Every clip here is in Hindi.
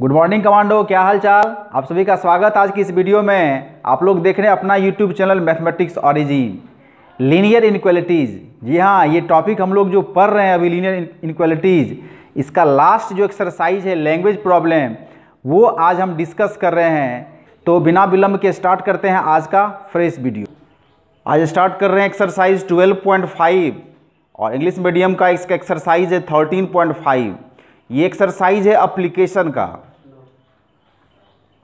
गुड मॉर्निंग कमांडो, क्या हाल चाल। आप सभी का स्वागत आज की इस वीडियो में। आप लोग देख रहे हैं अपना YouTube channel mathematics origin, linear inequalities. जी हाँ, ये टॉपिक हम लोग जो पढ़ रहे हैं अभी लीनियर इनइक्वालिटीज़, इसका लास्ट जो एक्सरसाइज है लैंग्वेज प्रॉब्लम, वो आज हम डिस्कस कर रहे हैं। तो बिना विलंब के स्टार्ट करते हैं आज का फ्रेश वीडियो। आज स्टार्ट कर रहे हैं एक्सरसाइज 12.5 और इंग्लिश मीडियम का इसका एक्सरसाइज है 13.5। ये एक्सरसाइज है एप्लीकेशन का।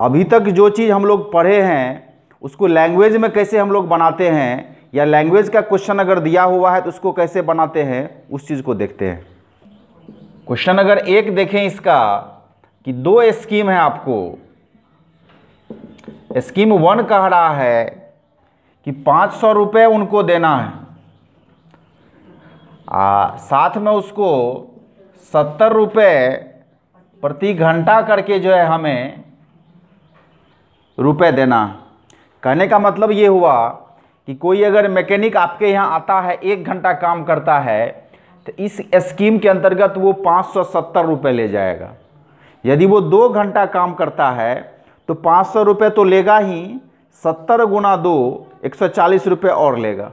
अभी तक जो चीज़ हम लोग पढ़े हैं उसको लैंग्वेज में कैसे हम लोग बनाते हैं, या लैंग्वेज का क्वेश्चन अगर दिया हुआ है तो उसको कैसे बनाते हैं, उस चीज़ को देखते हैं। क्वेश्चन अगर एक देखें इसका कि दो स्कीम है, आपको स्कीम 1 कह रहा है कि 500 रुपये उनको देना है, साथ में उसको 70 रुपये प्रति घंटा करके जो है हमें रुपए देना। कहने का मतलब ये हुआ कि कोई अगर मैकेनिक आपके यहाँ आता है, 1 घंटा काम करता है, तो इस स्कीम के अंतर्गत वो 570 रुपये ले जाएगा। यदि वो 2 घंटा काम करता है तो 500 रुपये तो लेगा ही, 70 गुना 2 140 रुपये और लेगा,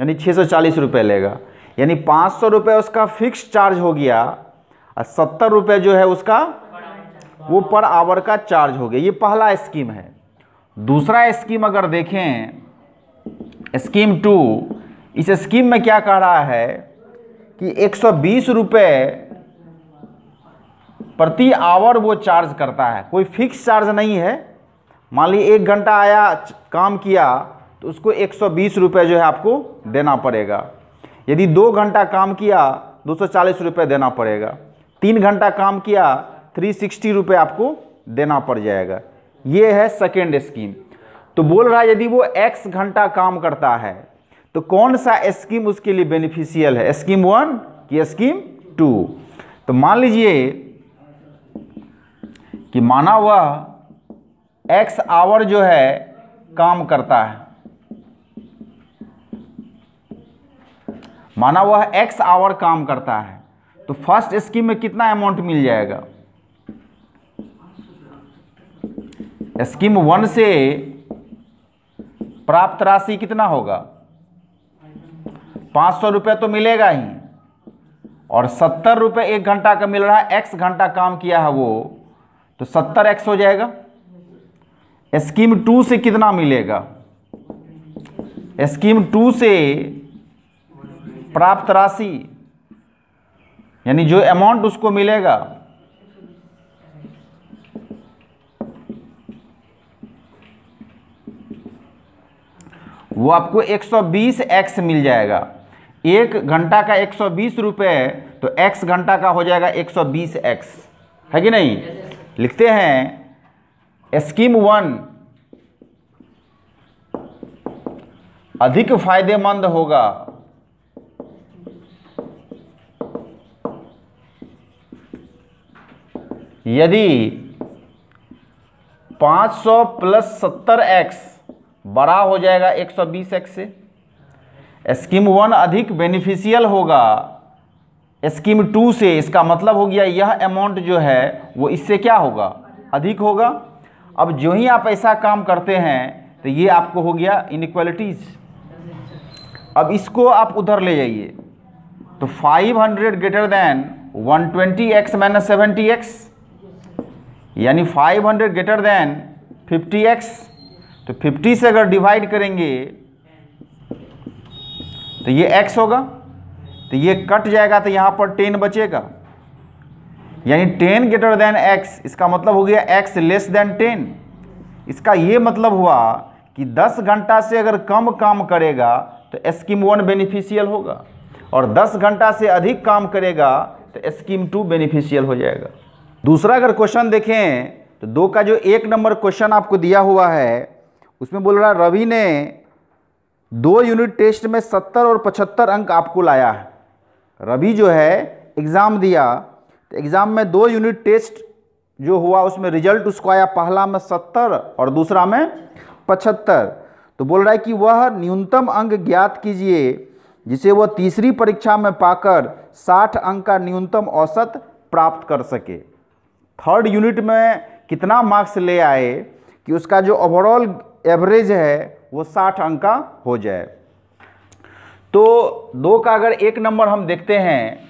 यानी 640 रुपये लेगा। यानी 500 रुपये उसका फिक्स चार्ज हो गया और 70 रुपये जो है उसका वो पर आवर का चार्ज हो गया। ये पहला स्कीम है। दूसरा स्कीम अगर देखें, स्कीम 2, इस स्कीम में क्या कह रहा है कि 120 रुपये प्रति आवर वो चार्ज करता है। कोई फिक्स चार्ज नहीं है। मान ली 1 घंटा आया, काम किया, तो उसको 120 रुपये जो है आपको देना पड़ेगा। यदि 2 घंटा काम किया 240 रुपये देना पड़ेगा। 3 घंटा काम किया 360 रुपये आपको देना पड़ जाएगा। ये है सेकेंड स्कीम। तो बोल रहा है यदि वो x घंटा काम करता है तो कौन सा स्कीम उसके लिए बेनिफिशियल है, स्कीम 1 कि स्कीम 2। तो मान लीजिए कि माना वह x आवर जो है काम करता है, माना वह x आवर काम करता है, तो फर्स्ट स्कीम में कितना अमाउंट मिल जाएगा। स्कीम 1 से प्राप्त राशि कितना होगा, 500 रुपये तो मिलेगा ही, और 70 रुपये 1 घंटा का मिल रहा है। x घंटा काम किया है वो, तो 70x हो जाएगा। स्कीम 2 से कितना मिलेगा, स्कीम 2 से प्राप्त राशि यानी जो अमाउंट उसको मिलेगा, वो आपको 120x मिल जाएगा। 1 घंटा का 120 रुपये, तो x घंटा का हो जाएगा 120x, है कि नहीं। लिखते हैं स्कीम 1 अधिक फायदेमंद होगा यदि 500 प्लस 70x बड़ा हो जाएगा 120x से। स्कीम 1 अधिक बेनिफिशियल होगा स्कीम 2 से। इसका मतलब हो गया यह अमाउंट जो है वो इससे क्या होगा, अधिक होगा। अब जो ही आप ऐसा काम करते हैं तो ये आपको हो गया इनइक्वालिटीज। अब इसको आप उधर ले जाइए, तो 500 greater than 120x minus 70x, यानी 500 ग्रेटर देन 50x। तो 50 से अगर डिवाइड करेंगे तो ये x होगा, तो ये कट जाएगा, तो यहाँ पर 10 बचेगा, यानी 10 ग्रेटर देन x। इसका मतलब हो गया x लेस देन 10। इसका ये मतलब हुआ कि 10 घंटा से अगर कम काम करेगा तो स्कीम 1 बेनिफिशियल होगा, और 10 घंटा से अधिक काम करेगा तो स्कीम 2 बेनिफिशियल हो जाएगा। दूसरा अगर क्वेश्चन देखें तो 2 का जो 1 नंबर क्वेश्चन आपको दिया हुआ है, उसमें बोल रहा है रवि ने 2 यूनिट टेस्ट में 70 और 75 अंक आपको लाया है। रवि जो है एग्ज़ाम दिया, तो एग्ज़ाम में 2 यूनिट टेस्ट जो हुआ उसमें रिजल्ट उसको आया, पहला में 70 और दूसरा में 75। तो बोल रहा है कि वह न्यूनतम अंक ज्ञात कीजिए जिसे वह तीसरी परीक्षा में पाकर 60 अंक का न्यूनतम औसत प्राप्त कर सके। थर्ड यूनिट में कितना मार्क्स ले आए कि उसका जो ओवरऑल एवरेज है वो 60 अंक का हो जाए। तो 2 का अगर 1 नंबर हम देखते हैं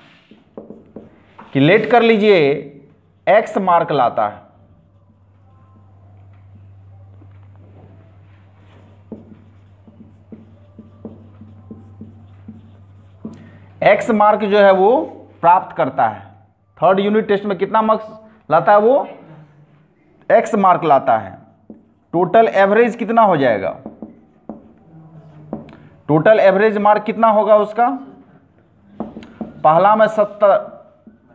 कि लेट कर लीजिए x मार्क लाता है, x मार्क जो है वो प्राप्त करता है। थर्ड यूनिट टेस्ट में कितना मार्क्स लाता है वो x मार्क लाता है। टोटल एवरेज कितना हो जाएगा, टोटल एवरेज मार्क कितना होगा उसका, पहला में 70,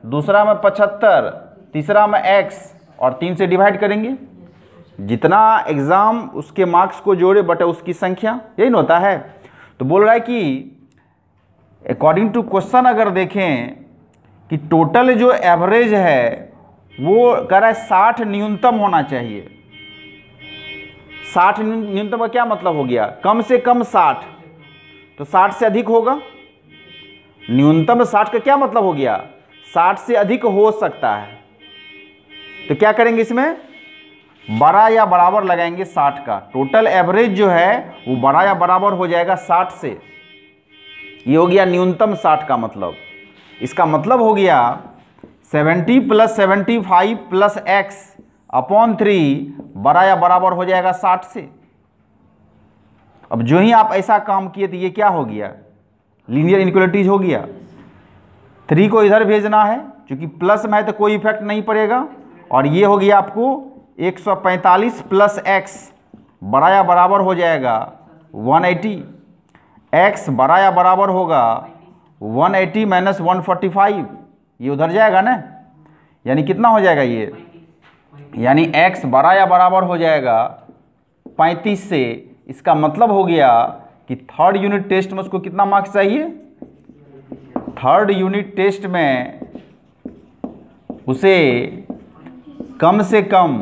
दूसरा में 75, तीसरा में x और 3 से डिवाइड करेंगे। जितना एग्जाम उसके मार्क्स को जोड़े बटे उसकी संख्या, यही ना होता है। तो बोल रहा है कि अकॉर्डिंग टू क्वेश्चन अगर देखें कि टोटल जो एवरेज है वो कह रहा है 60 न्यूनतम होना चाहिए। 60 न्यूनतम का क्या मतलब हो गया, कम से कम 60, तो 60 से अधिक होगा। न्यूनतम 60 का क्या मतलब हो गया, 60 से अधिक हो सकता है। तो क्या करेंगे, इसमें बड़ा या बराबर लगाएंगे 60 का। टोटल एवरेज जो है वो बड़ा या बराबर हो जाएगा 60 से। ये हो गया न्यूनतम 60 का मतलब। इसका मतलब हो गया 70 + 75 + x अपॉन 3 बड़ा या बराबर हो जाएगा 60 से। अब जो ही आप ऐसा काम किए तो ये क्या हो गया, लीनियर इनइक्वालिटीज हो गया। 3 को इधर भेजना है, क्योंकि प्लस में है तो कोई इफेक्ट नहीं पड़ेगा। और ये हो गया आपको 145 + x बड़ा या बराबर हो जाएगा 180। x बड़ा या बराबर होगा 180 - 145, ये उधर जाएगा ना, यानी कितना हो जाएगा ये, यानी x बड़ा या बराबर हो जाएगा 35 से। इसका मतलब हो गया कि थर्ड यूनिट टेस्ट में उसको कितना मार्क्स चाहिए, थर्ड यूनिट टेस्ट में उसे कम से कम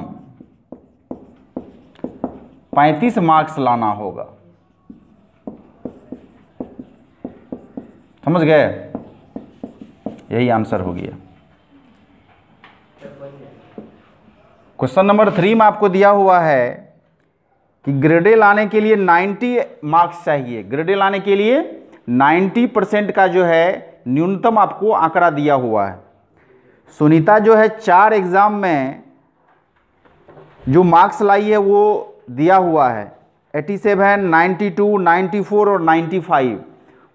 35 मार्क्स लाना होगा। समझ गए, यही आंसर हो गया। क्वेश्चन नंबर 3 में आपको दिया हुआ है कि ग्रेड ए लाने के लिए 90 मार्क्स चाहिए। ग्रेड ए लाने के लिए 90% का जो है न्यूनतम आपको आंकड़ा दिया हुआ है। सुनीता जो है 4 एग्जाम में जो मार्क्स लाई है वो दिया हुआ है 87, 92, 94 और 95।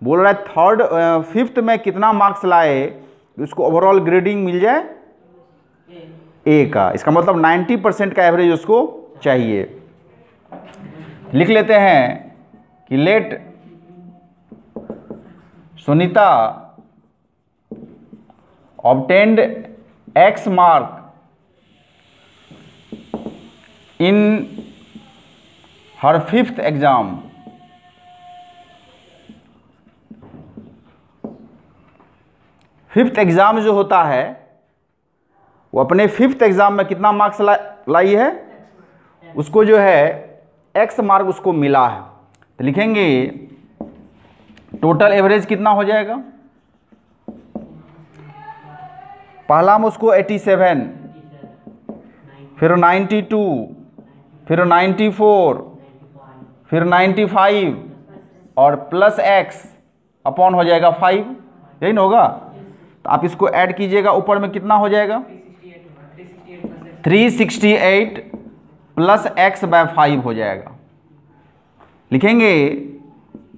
बोल रहा है थर्ड 5th में कितना मार्क्स लाए उसको ओवरऑल ग्रेडिंग मिल जाए ए का। इसका मतलब 90% का एवरेज उसको चाहिए। लिख लेते हैं कि let Sunita obtained x mark in her 5th exam. Fifth exam जो होता है वो अपने 5th एग्जाम में कितना मार्क्स लाई है, उसको जो है x मार्क उसको मिला है। तो लिखेंगे टोटल एवरेज कितना हो जाएगा, पहला में उसको 87, फिर 92, फिर 94, फिर 95 और प्लस x अपॉन हो जाएगा 5, यही ना होगा। तो आप इसको ऐड कीजिएगा, ऊपर में कितना हो जाएगा 368 प्लस x/5 हो जाएगा। लिखेंगे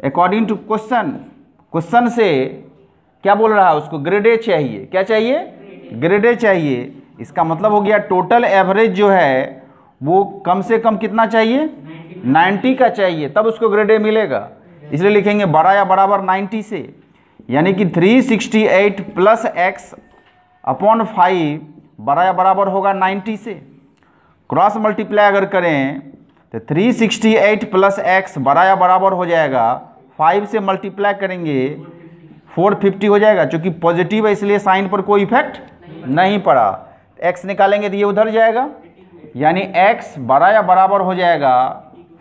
अकॉर्डिंग टू क्वेश्चन, क्वेश्चन से क्या बोल रहा है, उसको ग्रेड ए चाहिए। क्या चाहिए, ग्रेड ए चाहिए। इसका मतलब हो गया टोटल एवरेज जो है वो कम से कम कितना चाहिए, 90 का चाहिए, तब उसको ग्रेड ए मिलेगा। इसलिए लिखेंगे बड़ा या बराबर 90 से, यानी कि 368 प्लस x अपॉन 5 बड़ा या बराबर होगा 90 से। क्रॉस मल्टीप्लाई अगर करें तो 368 प्लस x बड़ा या बराबर हो जाएगा 5 से मल्टीप्लाई करेंगे 450 हो जाएगा। चूंकि पॉजिटिव है इसलिए साइन पर कोई इफेक्ट नहीं पड़ा। x निकालेंगे तो ये उधर जाएगा, यानी x बड़ा या बराबर हो जाएगा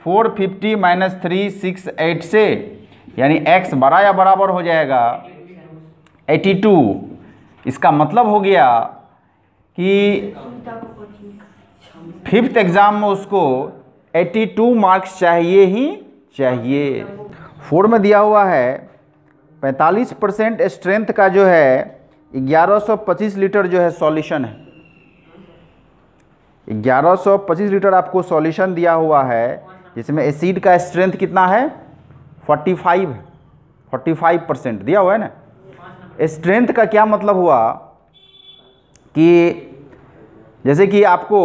450 माइनस 368 से, यानी x बड़ा या बराबर हो जाएगा 82। इसका मतलब हो गया कि 5th एग्ज़ाम में उसको 82 मार्क्स चाहिए ही चाहिए। 4 में दिया हुआ है 45% स्ट्रेंथ का जो है 1125 लीटर जो है सॉल्यूशन है। 1125 लीटर आपको सॉल्यूशन दिया हुआ है, जिसमें एसिड का स्ट्रेंथ कितना है 45 है, 45% दिया हुआ है ना। स्ट्रेंथ का क्या मतलब हुआ कि जैसे कि आपको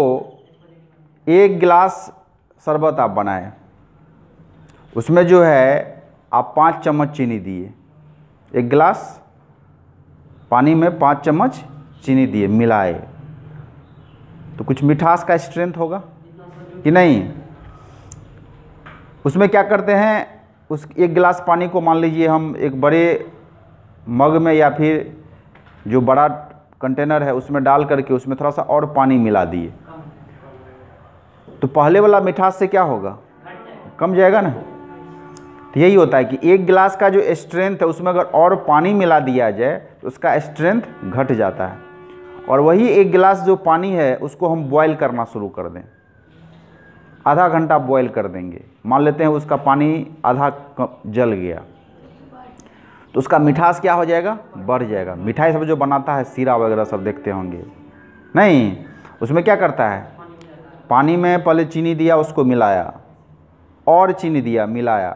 1 गिलास शरबत आप बनाए, उसमें जो है आप 5 चम्मच चीनी दिए, 1 गिलास पानी में 5 चम्मच चीनी दिए, मिलाए, तो कुछ मिठास का स्ट्रेंथ होगा कि नहीं। उसमें क्या करते हैं, उस 1 गिलास पानी को मान लीजिए हम एक बड़े मग में या फिर जो बड़ा कंटेनर है उसमें डाल करके उसमें थोड़ा सा और पानी मिला दिए, तो पहले वाला मिठास से क्या होगा, कम जाएगा ना। तो यही होता है कि 1 गिलास का जो स्ट्रेंथ है उसमें अगर और पानी मिला दिया जाए तो उसका स्ट्रेंथ घट जाता है। और वही 1 गिलास जो पानी है उसको हम बॉयल करना शुरू कर दें, आधा घंटा बॉयल कर देंगे, मान लेते हैं उसका पानी आधा जल गया, तो उसका मिठास क्या हो जाएगा, बढ़ जाएगा। मिठाई सब जो बनाता है सीरा वगैरह सब देखते होंगे, नहीं, उसमें क्या करता है, पानी में पहले चीनी दिया, उसको मिलाया, और चीनी दिया, मिलाया,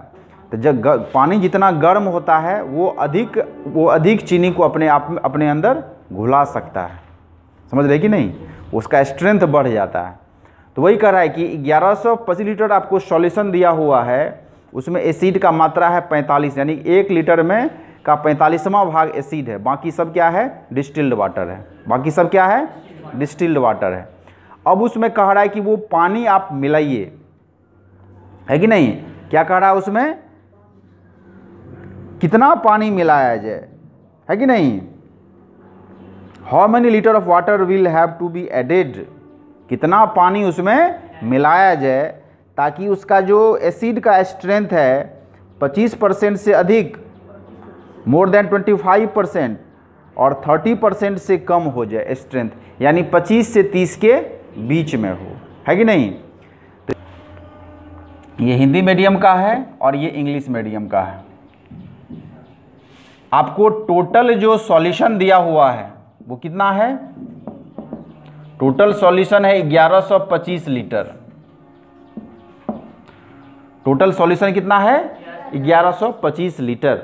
तो जब पानी जितना गर्म होता है वो अधिक चीनी को अपने आप में अपने अंदर घुला सकता है, समझ रहे कि नहीं, उसका स्ट्रेंथ बढ़ जाता है। तो वही कह रहा है कि 1125 लीटर आपको सॉल्यूशन दिया हुआ है, उसमें एसिड का मात्रा है 45, यानी 1 लीटर में का 45वां भाग एसिड है, बाकी सब क्या है, डिस्टिल्ड वाटर है, बाकी सब क्या है, डिस्टिल्ड वाटर है। अब उसमें कह रहा है कि वो पानी आप मिलाइए, है कि नहीं, क्या कह रहा है उसमें, कितना पानी मिलाया जाए, है कि नहीं, how many litre of water will have to be added, कितना पानी उसमें मिलाया जाए ताकि उसका जो एसिड का स्ट्रेंथ है 25% से अधिक, मोर देन 25%, और 30% से कम हो जाए स्ट्रेंथ, यानी 25 से 30 के बीच में हो, है कि नहीं। तो ये हिंदी मीडियम का है और ये इंग्लिश मीडियम का है। आपको टोटल जो सॉल्यूशन दिया हुआ है वो कितना है, टोटल सॉल्यूशन है 1125 लीटर, टोटल सॉल्यूशन कितना है 1125 लीटर।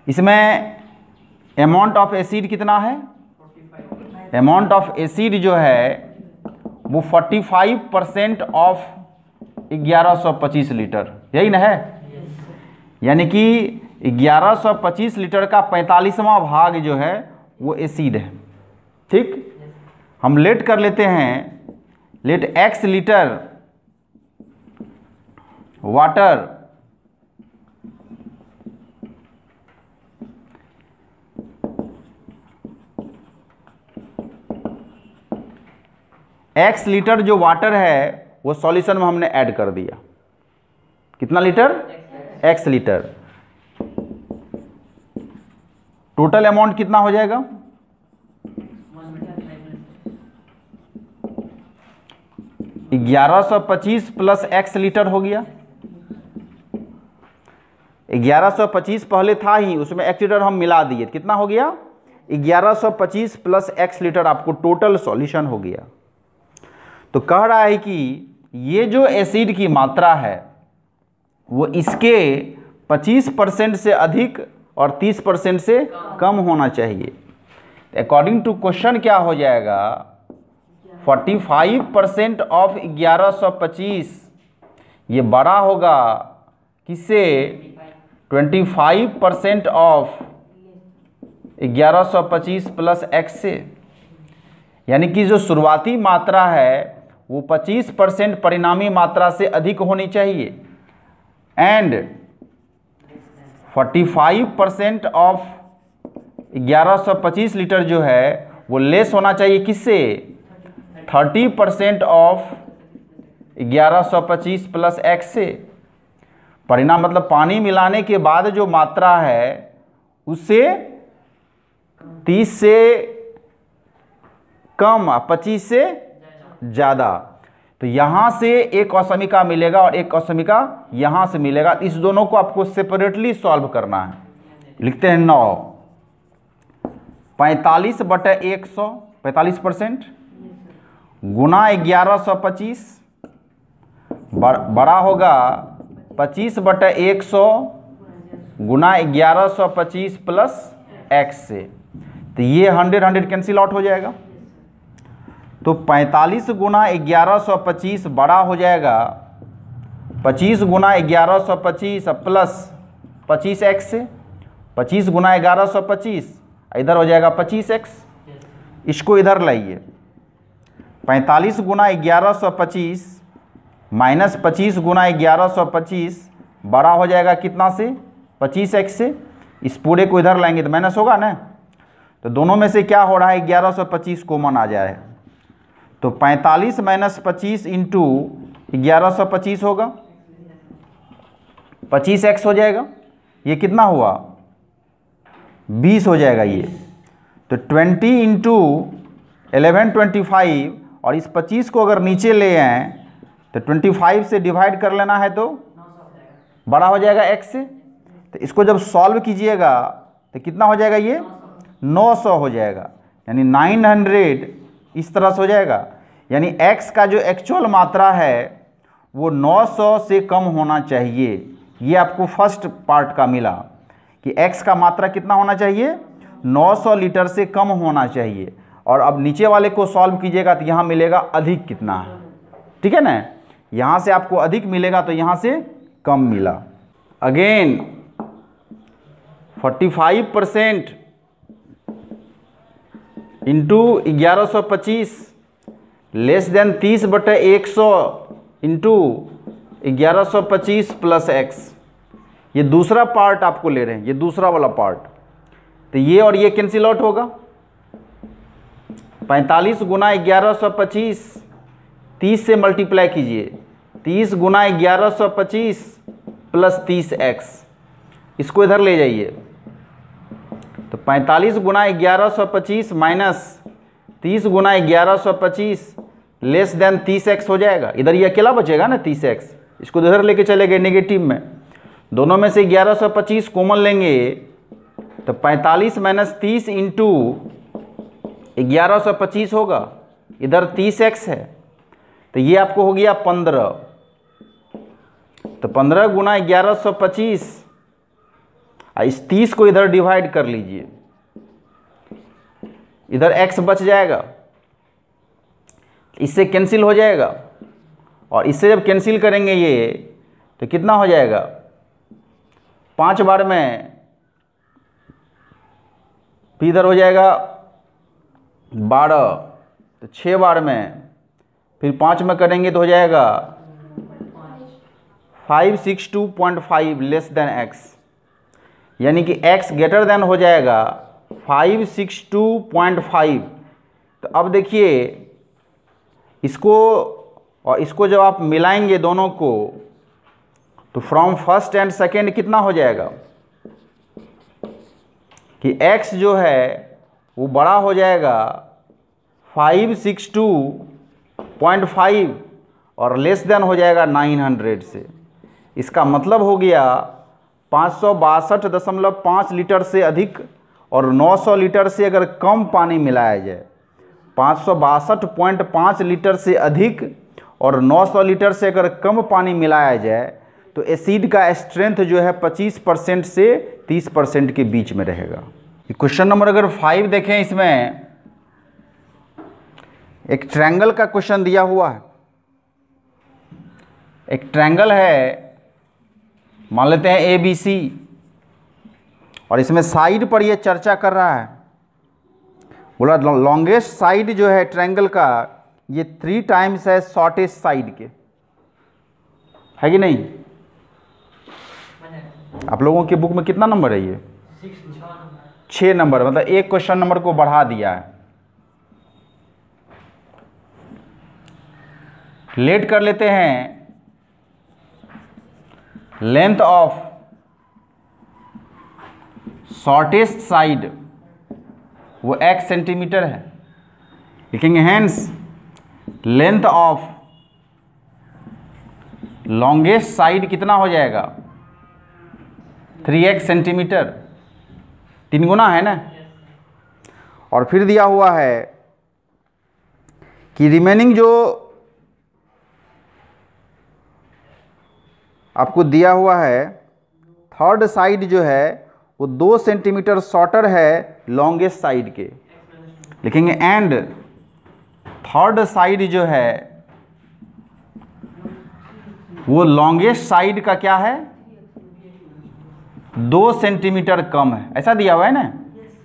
इसमें अमाउंट ऑफ एसिड कितना है, अमाउंट ऑफ एसिड जो है वो 45% ऑफ 1125 लीटर, यही ना है, यानी कि 1125 लीटर का 45वां भाग जो है वो एसिड है। ठीक, हम लेट कर लेते हैं, let x litre water x litre जो वाटर है वो सॉल्यूशन में हमने ऐड कर दिया, कितना litre, x litre, total amount कितना हो जाएगा, 1125 प्लस x लीटर हो गया। 1125 पहले था ही, उसमें x लीटर हम मिला दिए, कितना हो गया 1125 प्लस x लीटर, आपको टोटल सॉल्यूशन हो गया। तो कह रहा है कि ये जो एसिड की मात्रा है वो इसके 25% से अधिक और 30% से कम होना चाहिए। अकॉर्डिंग टू क्वेश्चन क्या हो जाएगा, 45% ऑफ 1125 ये बड़ा होगा किससे, 25% ऑफ 1125 प्लस x से, यानी कि जो शुरुआती मात्रा है वो 25% परिणामी मात्रा से अधिक होनी चाहिए, एंड 45% ऑफ 1125 लीटर जो है वो लेस होना चाहिए किससे, 30% ऑफ 1125 प्लस x से। परिणाम मतलब पानी मिलाने के बाद जो मात्रा है उससे 30 से कम, 25 से ज़्यादा। तो यहाँ से एक असमिका मिलेगा और एक असमिका यहाँ से मिलेगा। इस दोनों को आपको सेपरेटली सॉल्व करना है। लिखते हैं 9, 45/100, 45% गुना 1125 बड़ा होगा 25/100 गुना 1125 प्लस x से। तो ये 100 कैंसिल आउट हो जाएगा। तो 45 गुना 1125 बड़ा हो जाएगा 25 गुना 1125 प्लस 25x से। 25 गुना 1125 इधर हो जाएगा 25x। इसको इधर लाइए। 45 गुना 1125 माइनस 25 गुना 1125 बड़ा हो जाएगा कितना से, 25x से। इस पूरे को इधर लाएंगे तो माइनस होगा ना। तो दोनों में से क्या हो रहा है, 1125 कॉमन आ जाए। तो 45 माइनस 25 इंटू 1125 होगा, 25x हो जाएगा। ये कितना हुआ, 20 हो जाएगा ये। तो 20 इंटू 1125 और इस 25 को अगर नीचे ले आए तो 25 से डिवाइड कर लेना है तो बड़ा हो जाएगा x से। तो इसको जब सॉल्व कीजिएगा तो कितना हो जाएगा, ये 900 हो जाएगा, यानी 900 इस तरह से हो जाएगा। यानी x का जो एक्चुअल मात्रा है वो 900 से कम होना चाहिए। ये आपको फर्स्ट पार्ट का मिला कि x का मात्रा कितना होना चाहिए, 900 लीटर से कम होना चाहिए। और अब नीचे वाले को सॉल्व कीजिएगा तो यहाँ मिलेगा अधिक कितना है, ठीक है ना। यहाँ से आपको अधिक मिलेगा तो यहाँ से कम मिला। Again 45% into 1125 less than 30/100 into 1125 plus x। ये दूसरा पार्ट आपको ले रहे हैं, ये दूसरा वाला पार्ट। तो ये और ये कैंसिल आउट होगा। 45 गुना 1125 30 से मल्टीप्लाई कीजिए, 30 गुना 1125 प्लस 30x। इसको इधर ले जाइए। तो 45 गुना 1125 माइनस 30 गुना 1125 लेस देन 30x हो जाएगा। इधर ये अकेला बचेगा ना 30x, इसको इधर लेके चले गए नेगेटिव में। दोनों में से 1125 कॉमन लेंगे तो 45 माइनस 30 इंटू 1125 होगा, इधर 30x है। तो ये आपको हो गया 15। तो 15 गुना 1125, इस 30 को इधर डिवाइड कर लीजिए, इधर x बच जाएगा, इससे कैंसिल हो जाएगा। और इससे जब कैंसिल करेंगे ये तो कितना हो जाएगा, 5 बार में फिर इधर हो जाएगा 12, तो 6 बार में फिर 5 में करेंगे तो हो जाएगा 562.5 लेस देन x, यानी कि x ग्रेटर देन हो जाएगा 562.5। तो अब देखिए इसको और इसको जब आप मिलाएंगे दोनों को तो फ्रॉम फर्स्ट एंड सेकेंड कितना हो जाएगा कि x जो है वो बड़ा हो जाएगा 562.5 और लेस देन हो जाएगा 900 से। इसका मतलब हो गया 562.5 लीटर से अधिक और 900 लीटर से अगर कम पानी मिलाया जाए, 562.5 लीटर से अधिक और 900 लीटर से अगर कम पानी मिलाया जाए तो एसिड का स्ट्रेंथ जो है 25% से 30% के बीच में रहेगा। क्वेश्चन नंबर अगर 5 देखें, इसमें एक ट्रायंगल का क्वेश्चन दिया हुआ है। एक ट्रायंगल है, मान लेते हैं ABC, और इसमें साइड पर ये चर्चा कर रहा है। बोला लॉन्गेस्ट साइड जो है ट्रायंगल का ये 3 टाइम्स है शॉर्टेस्ट साइड के, है कि नहीं। आप लोगों के बुक में कितना नंबर है ये, 6 नंबर, मतलब एक क्वेश्चन नंबर को बढ़ा दिया है। लेट कर लेते हैं, लेंथ ऑफ शॉर्टेस्ट साइड वो x सेंटीमीटर है, लिखेंगे hence length of longest side कितना हो जाएगा 3x सेंटीमीटर, 3 गुना है ना। और फिर दिया हुआ है कि रिमेनिंग जो आपको दिया हुआ है थर्ड साइड जो है वो 2 सेंटीमीटर शॉर्टर है लॉन्गेस्ट साइड के। लिखेंगे एंड थर्ड साइड जो है वो लॉन्गेस्ट साइड का क्या है 2 सेंटीमीटर कम है, ऐसा दिया हुआ है ना।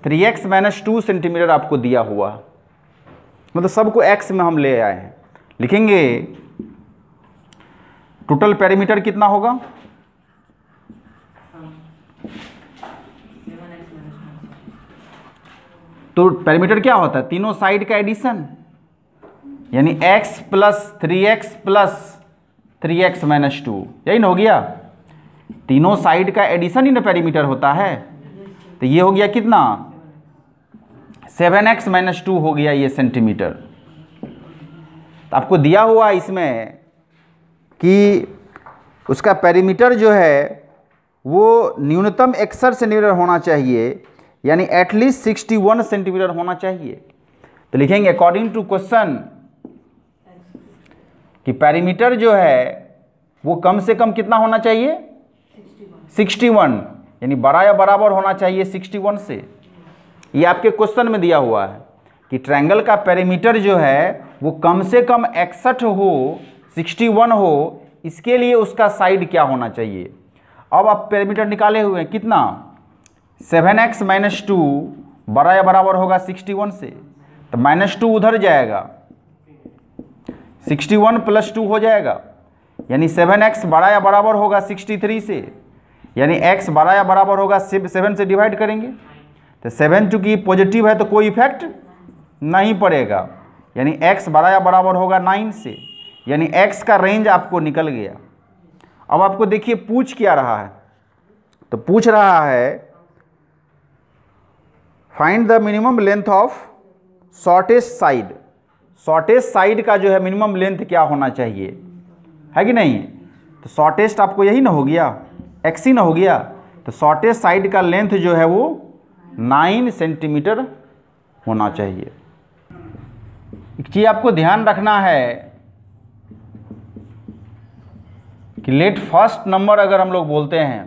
3x - 2 सेंटीमीटर आपको दिया हुआ, मतलब सबको x में हम ले आए हैं। लिखेंगे टोटल पेरीमीटर कितना होगा, तो पेरीमीटर क्या होता है तीनों साइड का एडिशन, यानी x + 3x + 3x - 2, यही ना हो गया। तीनों साइड का एडिशन ही ना पेरीमीटर होता है। तो ये हो गया कितना 7x - 2 हो गया ये सेंटीमीटर। तो आपको दिया हुआ इसमें कि उसका पेरीमीटर जो है वो न्यूनतम 61 सेंटीमीटर होना चाहिए, यानी एटलीस्ट 61 सेंटीमीटर होना चाहिए। तो लिखेंगे अकॉर्डिंग टू क्वेश्चन कि पेरीमीटर जो है वो कम से कम कितना होना चाहिए 61, यानी बड़ा या बराबर होना चाहिए 61 से। ये आपके क्वेश्चन में दिया हुआ है कि ट्रायंगल का पेरीमीटर जो है वो कम से कम 61 हो 61 हो, इसके लिए उसका साइड क्या होना चाहिए। अब आप पेरीमीटर निकाले हुए हैं कितना 7x - 2 बड़ा या बराबर होगा 61 से, तो -2 उधर जाएगा 61 + 2 हो जाएगा, यानी 7x बड़ा या बराबर होगा 63 से, यानी x बड़ा या बराबर होगा 7 से डिवाइड करेंगे, तो 7 चूँकि पॉजिटिव है तो कोई इफेक्ट नहीं पड़ेगा, यानी x बड़ा या बराबर होगा 9 से, यानी x का रेंज आपको निकल गया। अब आपको देखिए पूछ क्या रहा है, तो पूछ रहा है find the minimum length of shortest side. Shortest side का जो है मिनिमम लेंथ क्या होना चाहिए, है कि नहीं। तो शॉर्टेस्ट आपको यही ना हो गया x ही ना हो गया, तो शॉर्टेस्ट साइड का लेंथ जो है वो 9 सेंटीमीटर होना चाहिए। एक चीज़ आपको ध्यान रखना है कि लेट फर्स्ट नंबर अगर हम लोग बोलते हैं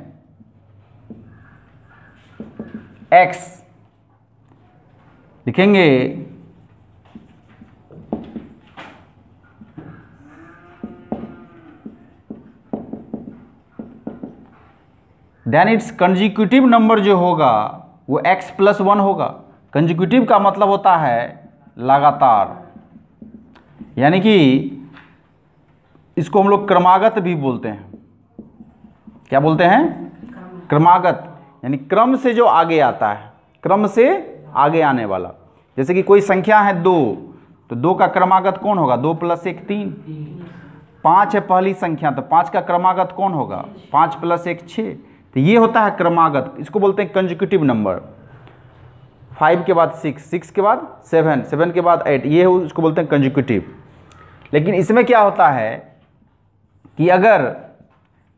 x, लिखेंगे देन इट्स कंजिक्यूटिव नंबर जो होगा वो x + 1 होगा। कंजिक्यूटिव का मतलब होता है लगातार, यानी कि इसको हम लोग क्रमागत भी बोलते हैं। क्या बोलते हैं क्रमागत, यानी क्रम से जो आगे आता है, क्रम से आगे आने वाला। जैसे कि कोई संख्या है 2, तो 2 का क्रमागत कौन होगा 2 + 1 3। 5 है पहली संख्या, तो 5 का क्रमागत कौन होगा 5 + 1 6। तो ये होता है क्रमागत, इसको बोलते हैं कंजिक्यूटिव नंबर। 5 के बाद 6, 6 के बाद 7, 7 के बाद 8, ये उसको बोलते हैं कंजिक्यूटिव। लेकिन इसमें क्या होता है कि अगर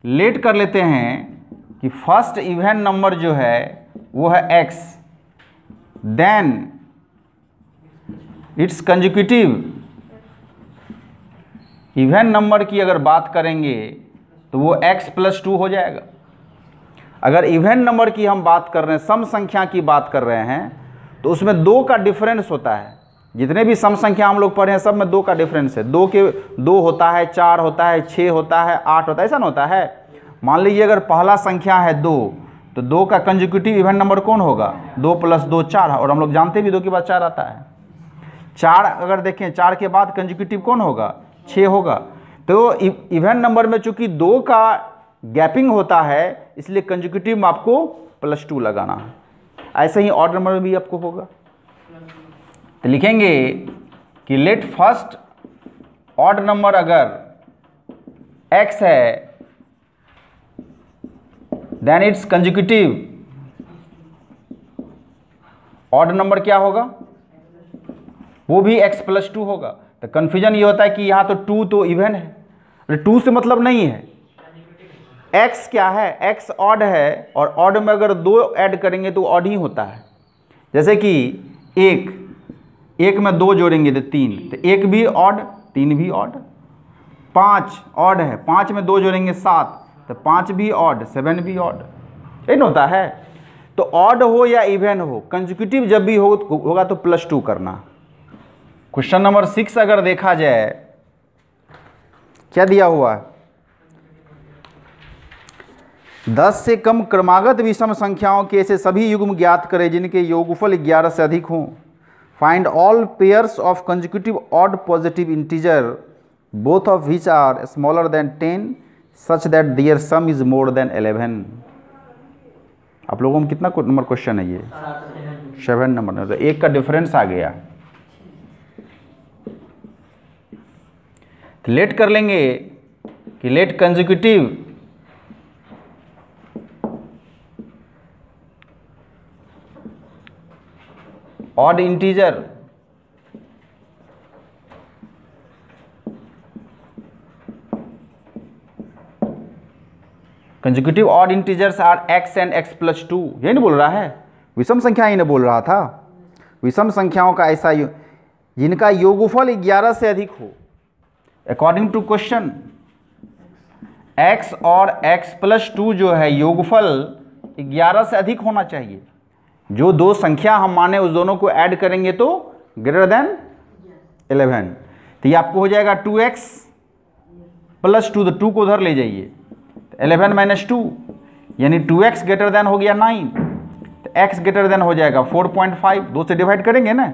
लेट कर लेते हैं कि फर्स्ट इवन नंबर जो है वो है x, then it's consecutive. Even number की अगर बात करेंगे तो वो x + 2 हो जाएगा। अगर इवन नंबर की हम बात कर रहे हैं, सम संख्या की बात कर रहे हैं, तो उसमें 2 का डिफरेंस होता है। जितने भी सम संख्या हम लोग पढ़े हैं सब में 2 का डिफरेंस है। 2 होता है, 4 होता है, 6 होता है, 8 होता है, ऐसा ना होता है। मान लीजिए अगर पहला संख्या है 2, तो 2 का कंजिक्यूटिव इवन नंबर कौन होगा 2 + 2 4, और हम लोग जानते भी 2 के बाद 4 आता है। 4 अगर देखें 4 के बाद कंजिक्यूटिव कौन होगा 6 होगा। तो इवन नंबर में चूंकि 2 का गैपिंग होता है, इसलिए कंजिक्यूटिव में आपको +2 लगाना है। ऐसे ही ऑड नंबर में भी आपको होगा। तो लिखेंगे कि लेट फर्स्ट ऑड नंबर अगर x है, then it's consecutive odd number क्या होगा वो भी x + 2 होगा। तो कन्फ्यूजन ये होता है कि यहाँ तो 2 तो इवन है, 2 से मतलब नहीं है। x क्या है, x ऑड है, और ऑड में अगर 2 ऐड करेंगे तो ऑड ही होता है। जैसे कि एक में 2 जोड़ेंगे तो 3, तो 1 भी ऑड 3 भी ऑड। 5 ऑड है, 5 में 2 जोड़ेंगे 7, तो 5 भी ऑड 7 भी ऑड, यही होता है। तो ऑड हो या इवन हो, कंसेक्यूटिव जब भी होगा तो +2 करना। क्वेश्चन नंबर 6 अगर देखा जाए, क्या दिया हुआ है, 10 से कम क्रमागत विषम संख्याओं के ऐसे सभी युग्म ज्ञात करें जिनके योगफल 11 से अधिक हों। Find all pairs of consecutive odd positive integer both of which are smaller than 10 such that their sum is more than 11। आप लोगों में कितना नंबर क्वेश्चन है ये, 7 नंबर। तो एक का डिफरेंस आ गया। तो लेट कर लेंगे कि let consecutive odd integer consecutive odd integers are x and x + 2। यही नहीं बोल रहा है, विषम संख्या ही नहीं बोल रहा था। विषम संख्याओं का ऐसा जिनका योगफल 11 से अधिक हो। अकॉर्डिंग टू क्वेश्चन x और x + 2 जो है योगफल 11 से अधिक होना चाहिए। जो दो संख्या हम माने उस दोनों को ऐड करेंगे तो ग्रेटर देन 11। तो ये आपको हो जाएगा 2x + 2, तो 2 को उधर ले जाइए, 11 - 2 यानी 2x ग्रेटर देन हो गया 9, तो x ग्रेटर देन हो जाएगा 4.5। 2 से डिवाइड करेंगे ना,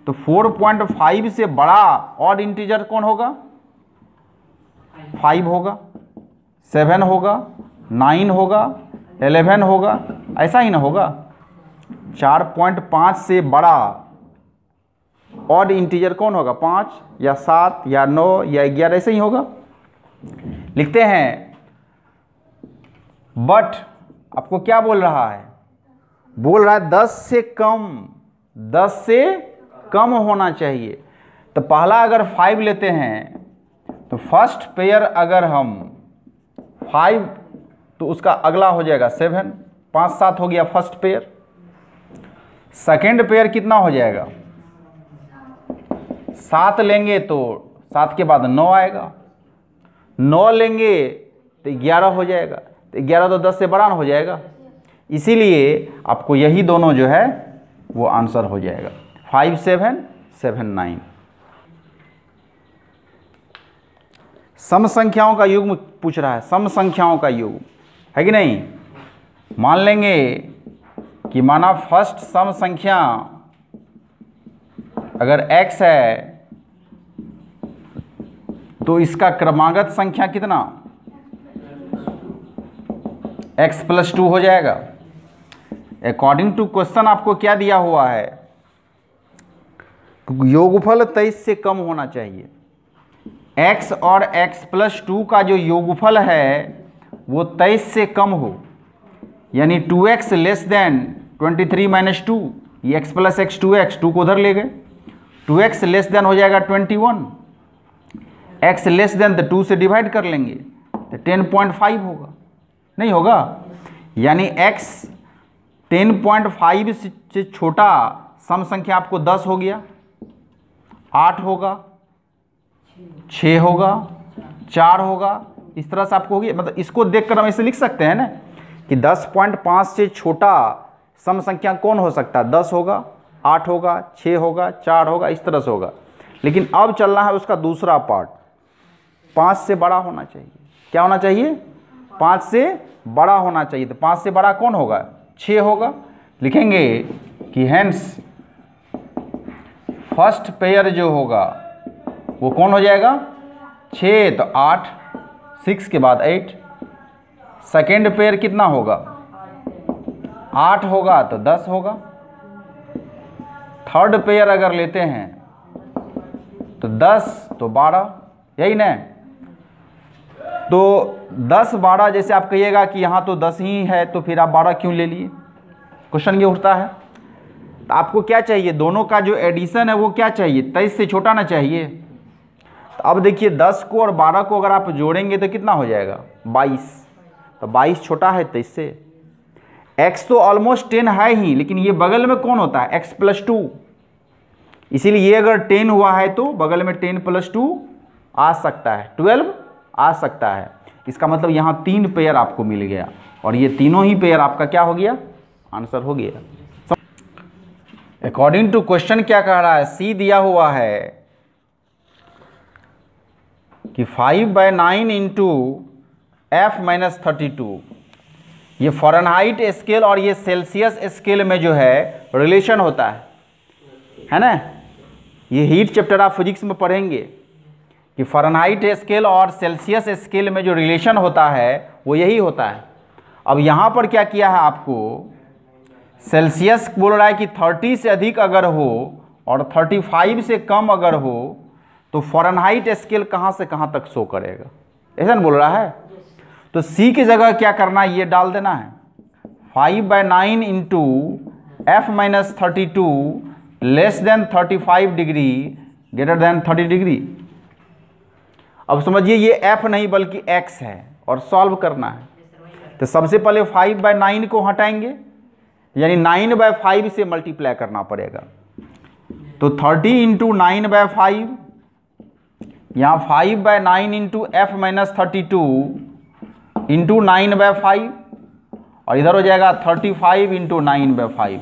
तो 4.5 से बड़ा ऑड इंटीजर कौन होगा, 5 होगा, 7 होगा, 9 होगा, 11 होगा, ऐसा ही ना होगा। 4.5 से बड़ा ऑड इंटीजर कौन होगा, 5 या 7 या 9 या 11, ऐसे ही होगा। लिखते हैं बट आपको क्या बोल रहा है, बोल रहा है 10 से कम होना चाहिए। तो पहला अगर 5 लेते हैं तो फर्स्ट पेयर अगर हम 5 तो उसका अगला हो जाएगा 7, 5 7 हो गया फर्स्ट पेयर। सेकेंड पेयर कितना हो जाएगा, 7 लेंगे तो 7 के बाद 9 आएगा, 9 लेंगे तो 11 हो जाएगा, तो 11 तो 10 से बड़ा हो जाएगा। इसीलिए आपको यही दोनों जो है वो आंसर हो जाएगा 5 7 7 9। सम संख्याओं का युग्म पूछ रहा है, सम संख्याओं का युग्म है कि नहीं। मान लेंगे कि माना फर्स्ट सम संख्या अगर x है तो इसका क्रमागत संख्या कितना, x + 2 हो जाएगा। अकॉर्डिंग टू क्वेश्चन आपको क्या दिया हुआ है, योगफल 23 से कम होना चाहिए। x और x + 2 का जो योगफल है वो 23 से कम हो, यानी 2x < 23 - 2, ये x + x 2x, 2 को उधर ले गए, 2x < हो जाएगा 21, x < तो 2 से डिवाइड कर लेंगे तो 10.5 होगा, नहीं होगा। यानी x 10.5 से छोटा सम संख्या आपको 10 हो गया, 8 होगा, 6 होगा, 4 होगा, इस तरह से आपको होगी। मतलब इसको देखकर हम ऐसे लिख सकते हैं ना कि 10.5 से छोटा सम संख्या कौन हो सकता है, 10 होगा, 8 होगा, 6 होगा, 4 होगा, इस तरह से होगा। लेकिन अब चलना है उसका दूसरा पार्ट, 5 से बड़ा होना चाहिए। क्या होना चाहिए, 5 से बड़ा होना चाहिए। तो 5 से बड़ा कौन होगा, 6 होगा। लिखेंगे कि हेंस फर्स्ट पेयर जो होगा वो कौन हो जाएगा, 6 तो 8, 6 के बाद 8। सेकेंड पेयर कितना होगा, 8 होगा तो 10 होगा। थर्ड पेयर अगर लेते हैं तो 10 तो 12, यही ना। तो 10 12, जैसे आप कहिएगा कि यहाँ तो 10 ही है तो फिर आप 12 क्यों ले लिए, क्वेश्चन ये उठता है। तो आपको क्या चाहिए, दोनों का जो एडिशन है वो क्या चाहिए, 23 से छोटा ना चाहिए। तो अब देखिए 10 को और 12 को अगर आप जोड़ेंगे तो कितना हो जाएगा, 22। तो 22 छोटा है 23 से। x तो ऑलमोस्ट 10 है ही, लेकिन ये बगल में कौन होता है, x प्लस 2, इसीलिए ये अगर 10 हुआ है तो बगल में 10 प्लस 2 आ सकता है, 12 आ सकता है। इसका मतलब यहाँ 3 पेयर आपको मिल गया, और ये तीनों ही पेयर आपका क्या हो गया, आंसर हो गया। अकॉर्डिंग टू क्वेश्चन क्या कह रहा है, सी दिया हुआ है कि 5/9 इंटू एफ माइनस 32, ये फ़ारेनहाइट स्केल और ये सेल्सियस स्केल में जो है रिलेशन होता है ना। ये हीट चैप्टर आप फिजिक्स में पढ़ेंगे कि फ़ारेनहाइट स्केल और सेल्सियस स्केल में जो रिलेशन होता है वो यही होता है। अब यहाँ पर क्या किया है आपको, सेल्सियस बोल रहा है कि 30 से अधिक अगर हो और 35 से कम अगर हो तो फ़ारेनहाइट स्केल कहाँ से कहाँ तक शो करेगा, ऐसा ना बोल रहा है। तो सी की जगह क्या करना है, ये डाल देना है 5/9 into F minus 32 less than 35 degree greater than 30 degree. अब समझिए ये एफ नहीं बल्कि एक्स है और सॉल्व करना है। तो सबसे पहले 5/9 को हटाएंगे, यानी 9/5 से मल्टीप्लाई करना पड़ेगा। तो 30 इंटू 9/5, यहाँ 5/9 इंटू एफ माइनस 32 इंटू 9/5, और इधर हो जाएगा 35 इंटू 9/5।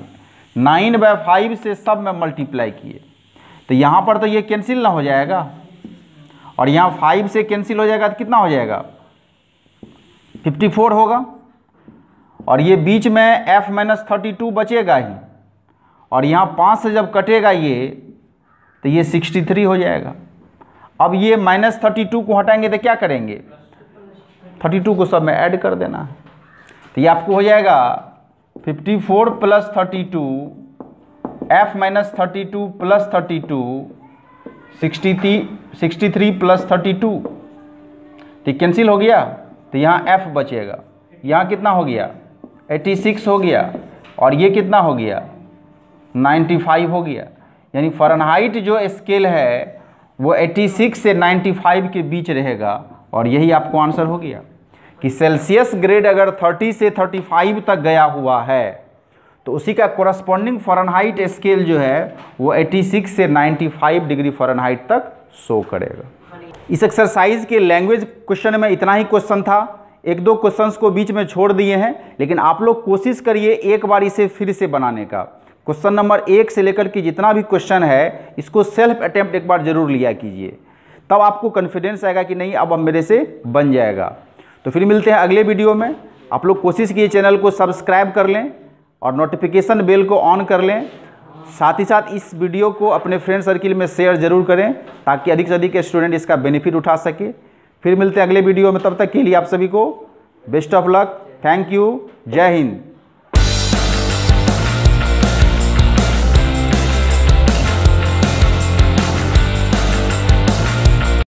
9/5 से सब में मल्टीप्लाई किए तो यहाँ पर तो ये कैंसिल ना हो जाएगा, और यहाँ 5 से कैंसिल हो जाएगा तो कितना हो जाएगा, 54 होगा। और ये बीच में f माइनस 32 बचेगा ही, और यहाँ 5 से जब कटेगा ये तो ये 63 हो जाएगा। अब ये माइनस 32 को हटाएंगे तो क्या करेंगे, 32 को सब में ऐड कर देना है। तो ये आपको हो जाएगा 54 plus 32 f minus 32 plus 32 63 plus 32, तो कैंसिल हो गया। तो यहाँ f बचेगा, यहाँ कितना हो गया 86 हो गया, और ये कितना हो गया 95 हो गया। यानी फ़ारेनहाइट जो स्केल है वो 86 से 95 के बीच रहेगा, और यही आपको आंसर हो गया कि सेल्सियस ग्रेड अगर 30 से 35 तक गया हुआ है तो उसी का कोरस्पॉन्डिंग फ़ारेनहाइट स्केल जो है वो 86 से 95 डिग्री फ़ारेनहाइट तक शो करेगा। इस एक्सरसाइज के लैंग्वेज क्वेश्चन में इतना ही क्वेश्चन था, एक दो क्वेश्चंस को बीच में छोड़ दिए हैं, लेकिन आप लोग कोशिश करिए एक बार इसे फिर से बनाने का। क्वेश्चन नंबर 1 से लेकर के जितना भी क्वेश्चन है इसको सेल्फ अटेम्प्ट एक बार जरूर लिया कीजिए, तब आपको कॉन्फिडेंस आएगा कि नहीं अब मेरे से बन जाएगा। तो फिर मिलते हैं अगले वीडियो में। आप लोग कोशिश कीजिए चैनल को सब्सक्राइब कर लें और नोटिफिकेशन बेल को ऑन कर लें। साथ ही साथ इस वीडियो को अपने फ्रेंड सर्किल में शेयर जरूर करें ताकि अधिक से अधिक स्टूडेंट इसका बेनिफिट उठा सके। फिर मिलते हैं अगले वीडियो में, तब तक के लिए आप सभी को best of luck. Thank you. जय हिंद।